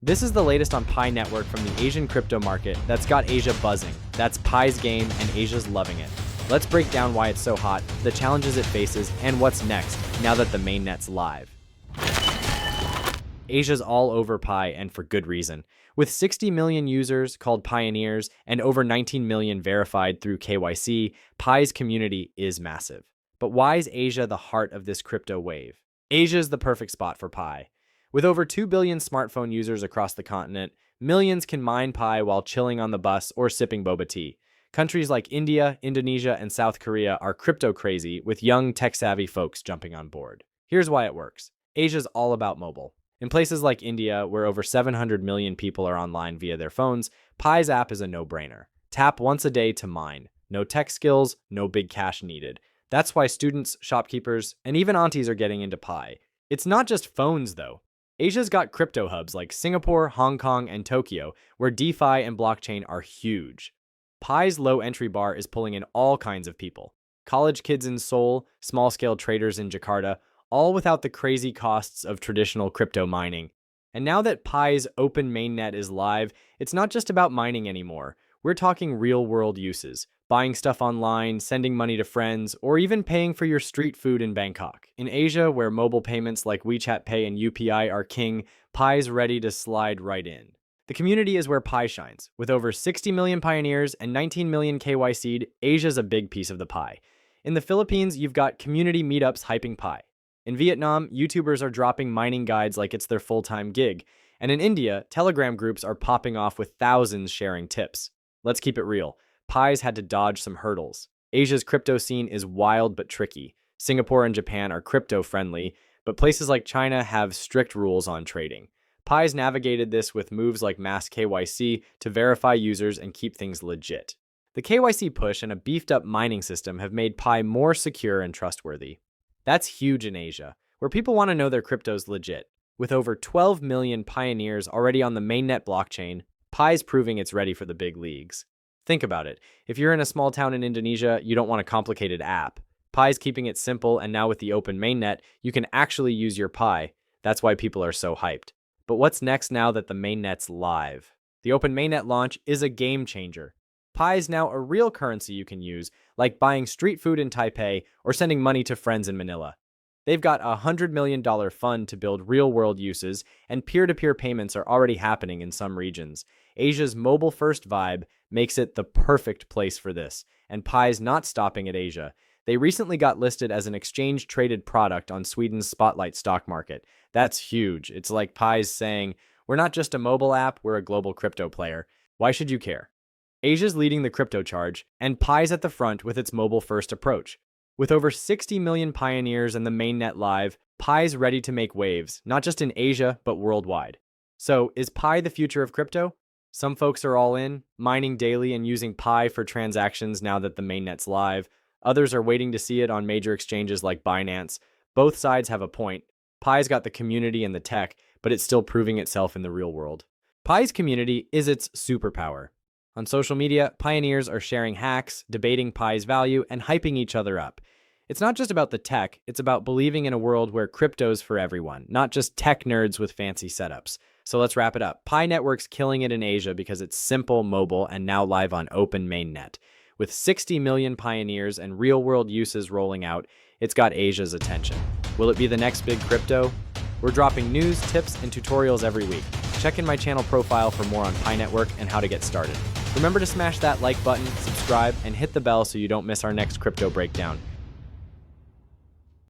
This is the latest on Pi Network from the Asian crypto market that's got Asia buzzing. That's Pi's game, and Asia's loving it. Let's break down why it's so hot, the challenges it faces, and what's next now that the mainnet's live. Asia's all over Pi, and for good reason. With 60 million users called pioneers and over 19 million verified through KYC, Pi's community is massive. But why is Asia the heart of this crypto wave? Asia is the perfect spot for Pi. With over 2 billion smartphone users across the continent, millions can mine Pi while chilling on the bus or sipping boba tea. Countries like India, Indonesia, and South Korea are crypto crazy, with young tech-savvy folks jumping on board. Here's why it works. Asia's all about mobile. In places like India, where over 700 million people are online via their phones, Pi's app is a no-brainer. Tap once a day to mine. No tech skills, no big cash needed. That's why students, shopkeepers, and even aunties are getting into Pi. It's not just phones, though. Asia's got crypto hubs like Singapore, Hong Kong, and Tokyo, where DeFi and blockchain are huge. Pi's low entry bar is pulling in all kinds of people. College kids in Seoul, small-scale traders in Jakarta, all without the crazy costs of traditional crypto mining. And now that Pi's Open Mainnet is live, it's not just about mining anymore. We're talking real-world uses. Buying stuff online, sending money to friends, or even paying for your street food in Bangkok. In Asia, where mobile payments like WeChat Pay and UPI are king, Pi's ready to slide right in. The community is where Pi shines. With over 60 million pioneers and 19 million KYC'd, Asia's a big piece of the pie. In the Philippines, you've got community meetups hyping Pi. In Vietnam, YouTubers are dropping mining guides like it's their full-time gig. And in India, Telegram groups are popping off with thousands sharing tips. Let's keep it real. Pi's had to dodge some hurdles. Asia's crypto scene is wild but tricky. Singapore and Japan are crypto-friendly, but places like China have strict rules on trading. Pi's navigated this with moves like mass KYC to verify users and keep things legit. The KYC push and a beefed-up mining system have made Pi more secure and trustworthy. That's huge in Asia, where people want to know their crypto's legit. With over 12 million pioneers already on the mainnet blockchain, Pi's proving it's ready for the big leagues. Think about it. If you're in a small town in Indonesia, you don't want a complicated app. Pi's keeping it simple, and now with the Open Mainnet, you can actually use your Pi. That's why people are so hyped. But what's next now that the mainnet's live? The Open Mainnet launch is a game changer. Pi's now a real currency you can use, like buying street food in Taipei or sending money to friends in Manila. They've got a $100 million fund to build real-world uses, and peer-to-peer payments are already happening in some regions. Asia's mobile-first vibe makes it the perfect place for this, and Pi's not stopping at Asia. They recently got listed as an exchange-traded product on Sweden's Spotlight stock market. That's huge. It's like Pi's saying, we're not just a mobile app, we're a global crypto player. Why should you care? Asia's leading the crypto charge, and Pi's at the front with its mobile-first approach. With over 60 million pioneers and the mainnet live, Pi's ready to make waves, not just in Asia, but worldwide. So, is Pi the future of crypto? Some folks are all in, mining daily and using Pi for transactions now that the mainnet's live. Others are waiting to see it on major exchanges like Binance. Both sides have a point. Pi's got the community and the tech, but it's still proving itself in the real world. Pi's community is its superpower. On social media, pioneers are sharing hacks, debating Pi's value, and hyping each other up. It's not just about the tech, it's about believing in a world where crypto's for everyone, not just tech nerds with fancy setups. So let's wrap it up. Pi Network's killing it in Asia because it's simple, mobile, and now live on Open Mainnet. With 60 million pioneers and real-world uses rolling out, it's got Asia's attention. Will it be the next big crypto? We're dropping news, tips, and tutorials every week. Check in my channel profile for more on Pi Network and how to get started. Remember to smash that like button, subscribe, and hit the bell so you don't miss our next crypto breakdown.